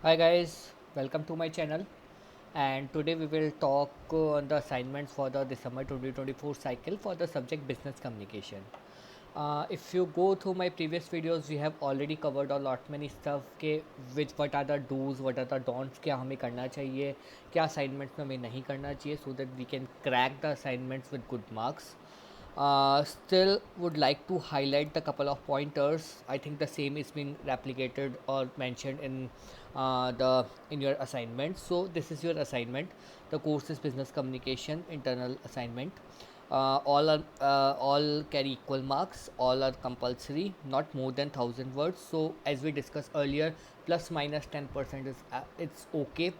Hi guys, welcome to my channel and today we will talk on the assignments for the December 2024 cycle for the subject business communication. If you go through my previous videos, we have already covered a lot many stuff के which what are the do's, what are the don'ts, क्या हमें करना चाहिए, क्या assignments में हमें नहीं करना चाहिए so that we can crack the assignments with good marks. Still would like to highlight the couple of pointers. I think the same is being replicated or mentioned the in your assignment. So this is your assignment. The course is business communication internal assignment. All carry equal marks. All are compulsory, not more than 1,000 words. So as we discussed earlier, plus minus 10% is it's okay.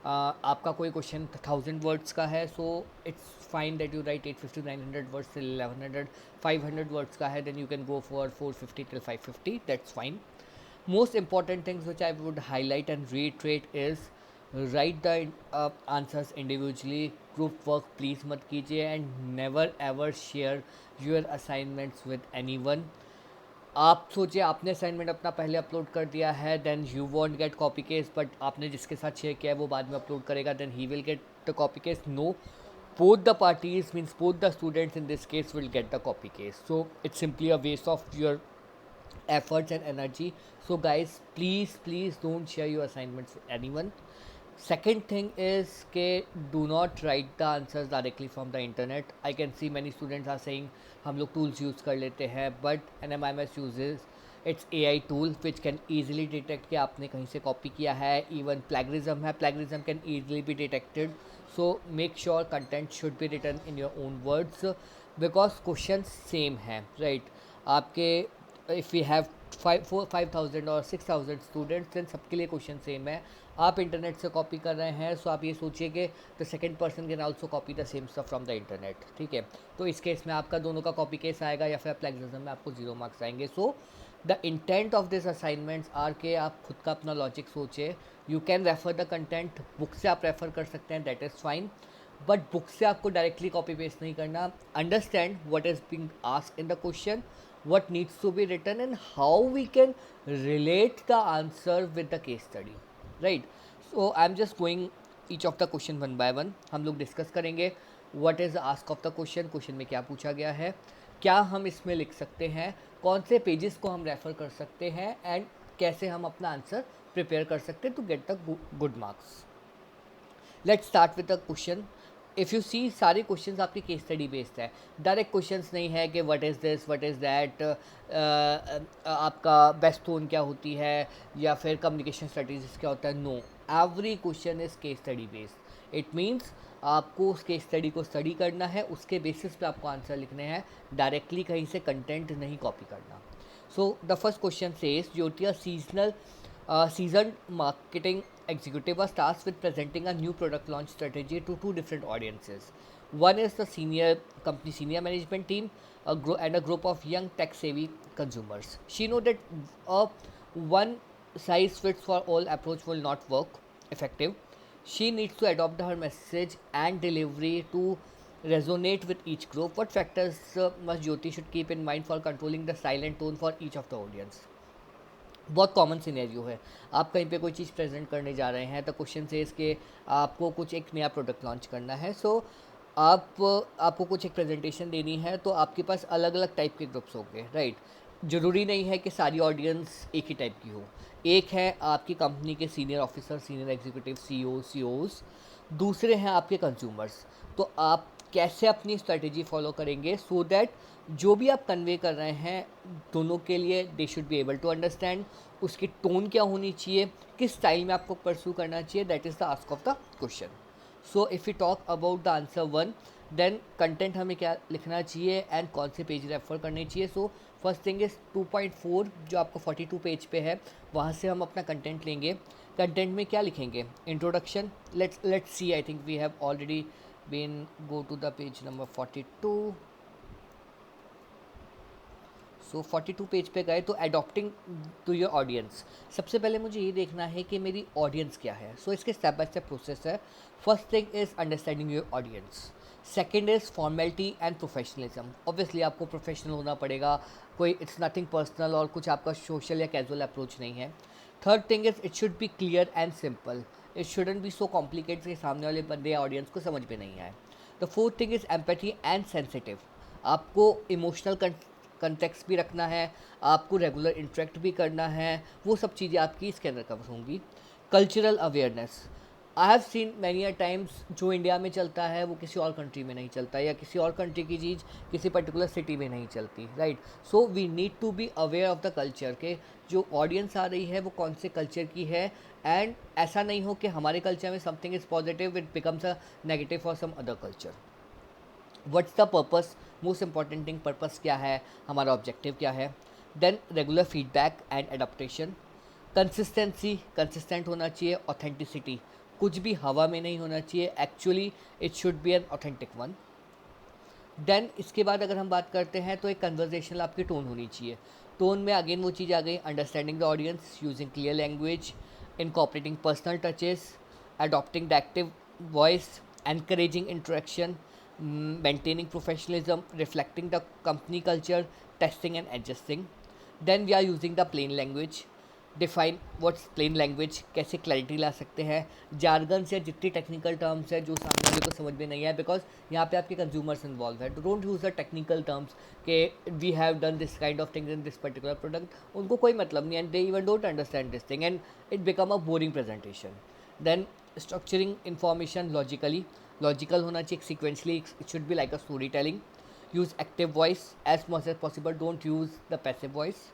आपका कोई question 1,000 words का है so it's fine that you write 850 900 words till 1100 500 words का है then you can go for 450 till 550 that's fine. Most important things which I would highlight and reiterate is write the answers individually. Group work please मत कीजिए and never ever share your assignments with anyone. आप सोचिए आपने assignment अपना पहले upload कर दिया है then you won't get copy case but आपने जिसके साथ शेयर किया है वो बाद में अपलोड करेगा then he will get the copy case. No, both the parties means both the students in this case will get the copy case, so it's simply a waste of your efforts and energy. So guys, please don't share your assignments with anyone. Second thing is के do not write the answers directly from the internet. I can see many students are saying हम लोग tools use कर लेते हैं but NMIMS uses its AI tool which can easily detect कि आपने कहीं से copy किया है. Even plagiarism है, plagiarism can easily be detected. So make sure content should be written in your own words because questions same है, right? आपके if we have 5,000 और 6,000 स्टूडेंट्स देन सबके लिए क्वेश्चन सेम है. आप इंटरनेट से कॉपी कर रहे हैं सो आप ये सोचिए कि the second person can also copy the same stuff from the internet. ठीक है, तो इस केस में आपका दोनों का कॉपी केस आएगा या फिर प्लेगरिज्म में आपको 0 मार्क्स आएंगे. So the intent of this assignments are के आप खुद का अपना लॉजिक सोचिए. You can refer the content, book से आप रेफर कर सकते हैं, that is fine, but book से आपको डायरेक्टली कॉपी पेस्ट नहीं करना. Understand what is being asked in the question, what needs to be written and how we can relate the answer with the case study, right? So I'm just going each of the question one by one. हम लोग discuss करेंगे what is the ask of the question, question में क्या पूछा गया है, क्या हम इसमें लिख सकते हैं, कौन से पेजेस को हम रेफ़र कर सकते हैं एंड कैसे हम अपना आंसर प्रिपेयर कर सकते हैं to get the good marks. Let's start with the question. If you see सारे क्वेश्चंस आपके केस स्टडी बेस्ड है, डायरेक्ट क्वेश्चंस नहीं है कि what is this what is that, आपका बेस्ट टोन क्या होती है या फिर कम्युनिकेशन स्ट्रेटजीज क्या होता है. No, every question is case study based. It means आपको उस केस स्टडी को स्टडी करना है, उसके बेसिस पे आपको आंसर लिखने हैं, डायरेक्टली कहीं से कंटेंट नहीं कॉपी करना. So the first question says Jyoti, a seasoned marketing executive, was tasked with presenting a new product launch strategy to two different audiences. One is the senior management team, and a group of young tech-savvy consumers. She know that a one size fits for all approach will not work effective. She needs to adopt her message and delivery to resonate with each group. What factors must Jyoti should keep in mind for controlling the silent tone for each of the audience? बहुत common scenario है. आप कहीं पे कोई चीज़ present करने जा रहे हैं, तो क्वेश्चन से इसके आपको कुछ एक नया प्रोडक्ट लॉन्च करना है. सो आपको कुछ एक प्रेजेंटेशन देनी है, तो आपके पास अलग अलग टाइप के ग्रुप्स होंगे, राइट? ज़रूरी नहीं है कि सारी ऑडियंस एक ही टाइप की हो. एक है आपकी कंपनी के senior officer, senior executive, CEOs. दूसरे हैं आपके कंज्यूमर्स. तो आप कैसे अपनी स्ट्रेटेजी फॉलो करेंगे सो दैट जो भी आप कन्वे कर रहे हैं दोनों के लिए they should be able to understand. उसकी टोन क्या होनी चाहिए, किस स्टाइल में आपको परस्यू करना चाहिए, that is the ask of the question. So if you talk about the answer one, then content हमें क्या लिखना चाहिए एंड कौन से पेज रेफर करने चाहिए. सो फर्स्ट थिंग इज़ 2.4 जो आपको 42 पेज पे है, वहाँ से हम अपना कंटेंट लेंगे. कंटेंट में क्या लिखेंगे? Introduction. Let's see, I think we have already been go to the page number 42. सो 42 पेज पे गए तो अडॉप्टिंग टू योर ऑडियंस. सबसे पहले मुझे ये देखना है कि मेरी ऑडियंस क्या है. सो इसके स्टेप बाय स्टेप प्रोसेस है. First thing is understanding your audience. Second is formality and professionalism. Obviously आपको प्रोफेशनल होना पड़ेगा, कोई इट्स नथिंग पर्सनल और कुछ आपका सोशल या कैजुअल अप्रोच नहीं है. Third thing is it should B clear and simple, it shouldn't be so complicated कि सामने वाले बंदे या ऑडियंस को समझ में नहीं आए। The fourth thing is empathy and sensitive, आपको इमोशनल कंटेक्स्ट भी रखना है, आपको रेगुलर इंटरेक्ट भी करना है, वो सब चीज़ें आपकी इसके अंदर कवर होंगी। Cultural awareness, I have seen many a times जो इंडिया में चलता है वो किसी और कंट्री में नहीं चलता, या किसी और कंट्री की चीज़ किसी पर्टिकुलर सिटी में नहीं चलती, right. So we need to be aware of the culture के जो ऑडियंस आ रही है वो कौन से कल्चर की है, एंड ऐसा नहीं हो कि हमारे कल्चर में something is positive it becomes a negative for some other culture. What's the purpose, most important thing, purpose क्या है, हमारा ऑब्जेक्टिव क्या है। Then regular feedback and adaptation, consistency, consistent होना चाहिए, ऑथेंटिसिटी, कुछ भी हवा में नहीं होना चाहिए, actually it should be an authentic one. Then इसके बाद अगर हम बात करते हैं तो एक कन्वर्जेशनल आपकी टोन होनी चाहिए। टोन में अगेन वो चीज़ आ गई, understanding the audience, using clear language, incorporating personal touches, adopting the active voice, encouraging interaction, maintaining professionalism, reflecting the company culture, testing and adjusting. Then we are using the plain language. Define what's plain language, कैसे clarity ला सकते हैं, jargon से जितनी technical terms है जो सामने वाले को समझ में नहीं है, बिकॉज यहाँ पे आपके कंज्यूमर्स इन्वॉल्व है। Don't use the technical terms के we have done this kind of things in this particular product, उनको कोई मतलब नहीं, and they even don't understand this thing and it become a boring presentation. Then structuring information logically, logical होना चाहिए, sequentially, it should be like a story telling. Use active voice as much as possible, don't use the passive voice.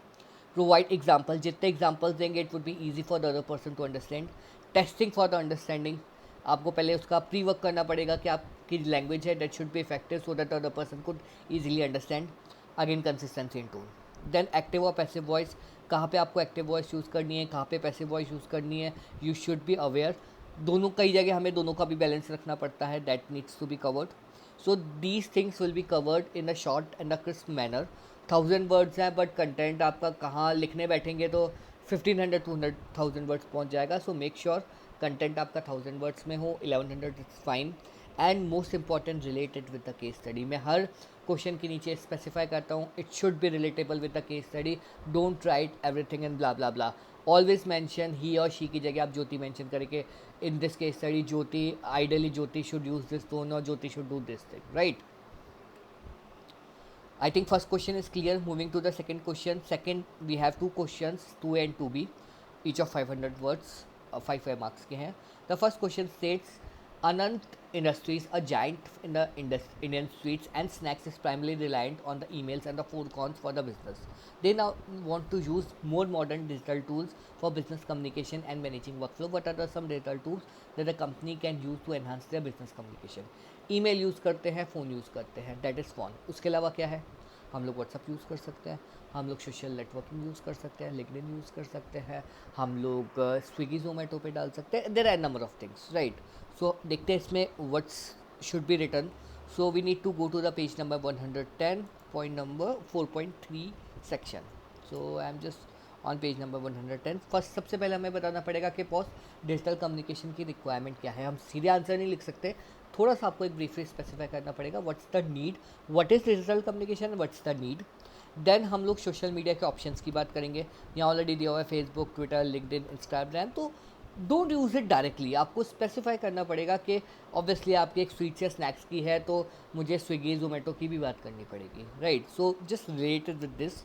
Provide example, जितने examples देंगे it would be easy for the other person to understand. Testing for the understanding, आपको पहले उसका pre work करना पड़ेगा कि आपकी language है that should be effective so that other person could easily understand. Again consistency in tone. Then active और passive voice, कहाँ पे आपको एक्टिव वॉइस यूज़ करनी है, कहाँ पे पैसिव वॉइस यूज़ करनी है, यू शुड बी अवेयर। दोनों, कई जगह हमें दोनों का भी बैलेंस रखना पड़ता है, that needs to be covered. So these things will be covered in a short and a crisp manner. 1000 words हैं बट कंटेंट आपका कहाँ लिखने बैठेंगे तो 1500 टू 1000 वर्ड्स पहुँच जाएगा। सो मेक श्योर कंटेंट आपका 1000 वर्ड्स में हो, 1100 it's fine. And most important related with the case study, मैं हर क्वेश्चन के नीचे स्पेसिफाई करता हूँ it should be relatable with the case study, don't write everything and blah blah blah. Always mention he और she की जगह आप ज्योति मैंशन करके in this case study Jyoti, ideally Jyoti should use this tone और Jyoti should do this thing, right. I think first question is clear. Moving to the second question. Second, we have two questions, 2A and 2B, each of 500 words, 5 marks के हैं. The first question states, Anant Industries, a giant in the Indian sweets and snacks, is primarily reliant on the emails and the phone calls for the business. They now want to use more modern digital tools for business communication and managing workflow. What are the some digital tools that the company can use to enhance their business communication? Email use करते हैं, phone use करते हैं, that is phone. उसके अलावा क्या है, हम लोग व्हाट्सअप यूज़ कर सकते हैं, हम लोग सोशल नेटवर्किंग यूज़ कर सकते हैं, लिंक्डइन यूज़ कर सकते हैं, हम लोग स्विगी जोमेटो पे डाल सकते हैं, there are number of things, right. So देखते हैं इसमें what's should be written. So we need to go to the page number 110, point number 4.3 section. So I am just on page number 110। First सबसे पहले हमें बताना पड़ेगा कि post digital communication की रिक्वायरमेंट क्या है। हम सीधे आंसर नहीं लिख सकते, थोड़ा सा आपको एक ब्रीफली स्पेसिफाई करना पड़ेगा, what's the need, what is digital communication, what's the need. Then हम लोग सोशल मीडिया के ऑप्शंस की बात करेंगे। यहाँ ऑलरेडी दिया हुआ है फेसबुक, ट्विटर, लिंक्डइन, इंस्टाग्राम, तो डोंट यूज़ इट डायरेक्टली, आपको स्पेसिफाई करना पड़ेगा कि ऑब्वियसली आपकी एक स्वीट्स या स्नैक्स की है तो मुझे स्विगी जोमेटो की भी बात करनी पड़ेगी, right. So just related with this.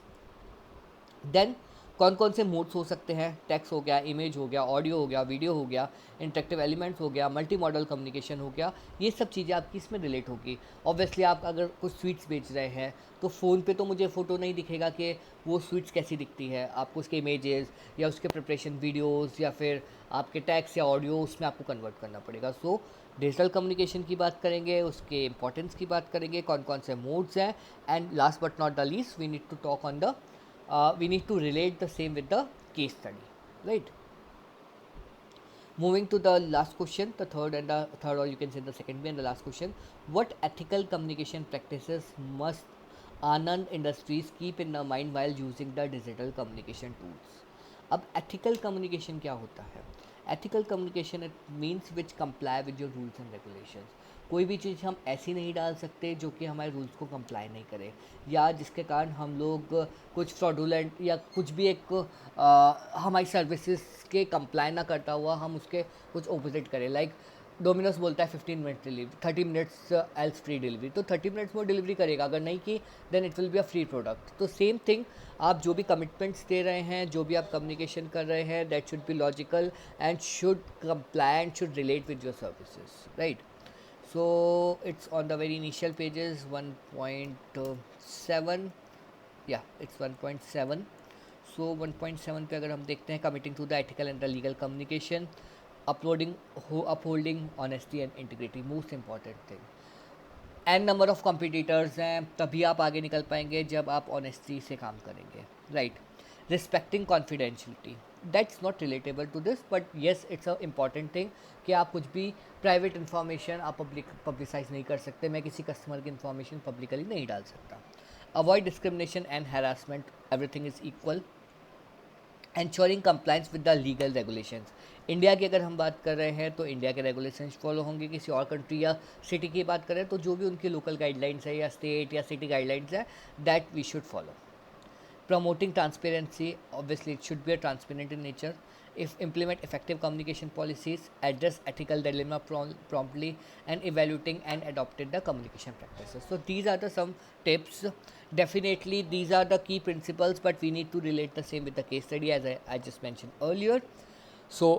Then कौन कौन से मोड्स हो सकते हैं, टेक्स्ट हो गया, इमेज हो गया, ऑडियो हो गया, वीडियो हो गया, इंटरेक्टिव एलिमेंट्स हो गया, मल्टी मॉडल कम्युनिकेशन हो गया, ये सब चीज़ें आपकी इसमें रिलेट होगी। ऑब्वियसली आप अगर कुछ स्वीट्स बेच रहे हैं तो फ़ोन पे तो मुझे फ़ोटो नहीं दिखेगा कि वो स्वीट्स कैसी दिखती है, आपको उसके इमेजेस या उसके प्रिपरेशन वीडियोज़ या फिर आपके टेक्स्ट या ऑडियो उसमें आपको कन्वर्ट करना पड़ेगा। सो डिजिटल कम्युनिकेशन की बात करेंगे, उसके इंपॉर्टेंस की बात करेंगे, कौन कौन से मोड्स हैं, and last but not the least we need to talk on the we need to relate the same with the case study, right? Moving to the last question, the third or you can say the second way and the last question, what ethical communication practices must Anand Industries keep in their mind while using the digital communication tools? अब ethical communication क्या होता है? Ethical communication it means which comply with your rules and regulations. कोई भी चीज़ हम ऐसी नहीं डाल सकते जो कि हमारे रूल्स को कंप्लाई नहीं करे, या जिसके कारण हम लोग कुछ फ्रॉडुलेंट या कुछ भी एक हमारी सर्विसेज के कंप्लाई ना करता हुआ हम उसके कुछ ऑपोजिट करें। लाइक डोमिनोज बोलता है 15 minute delivery, 30 minutes else free delivery, तो 30 मिनट्स में डिलीवरी करेगा, अगर नहीं की then it will be a free product. तो सेम थिंग, आप जो भी कमिटमेंट्स दे रहे हैं, जो भी आप कम्युनिकेशन कर रहे हैं, that should be logical and should comply and should relate with your services, right? So it's on the very initial pages 1.7, yeah it's 1.7. So 1.7 पे अगर हम देखते हैं, committing to the ethical and the legal communication, upholding honesty and integrity, most important thing. N number of competitors हैं, तभी आप आगे निकल पाएंगे जब आप ऑनेस्टी से काम करेंगे, right? Respecting confidentiality, that's not relatable to this, but yes it's a important thing कि आप कुछ भी प्राइवेट इन्फॉर्मेशन आप पब्लिसाइज नहीं कर सकते। मैं किसी कस्टमर की इन्फॉर्मेशन पब्लिकली नहीं डाल सकता। Avoid discrimination and harassment, everything is equal. Ensuring compliance with the legal regulations, India की अगर हम बात कर रहे हैं तो इंडिया के रेगुलेशंस फॉलो होंगे। किसी और कंट्री या सिटी की बात करें तो जो भी उनकी लोकल गाइडलाइंस है या स्टेट या सिटी गाइडलाइंस है, that we should follow. Promoting transparency, obviously it should be a transparent in nature. If implement effective communication policies, address ethical dilemma promptly, and evaluating and adopted the communication practices. So these are the some tips. Definitely these are the key principles, but we need to relate the same with the case study as I just mentioned earlier. So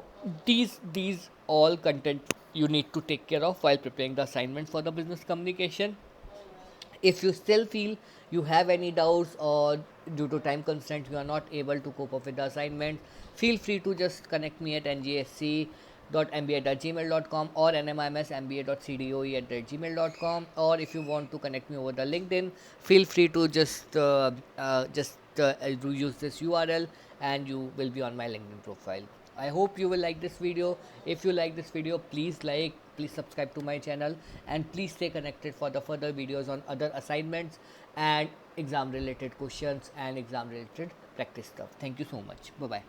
these all content you need to take care of while preparing the assignment for the business communication. If you still feel you have any doubts, or due to time constraints you are not able to cope up with the assignment, feel free to just connect me at ngsc.mba@gmail.com or nmimsmba.cdoe@gmail.com, or if you want to connect me over the LinkedIn, feel free to just use this URL and you will be on my LinkedIn profile. I hope you will like this video. If you like this video, please like, please subscribe to my channel, and please stay connected for the further videos on other assignments and exam related questions and exam related practice stuff. Thank you so much. Bye bye.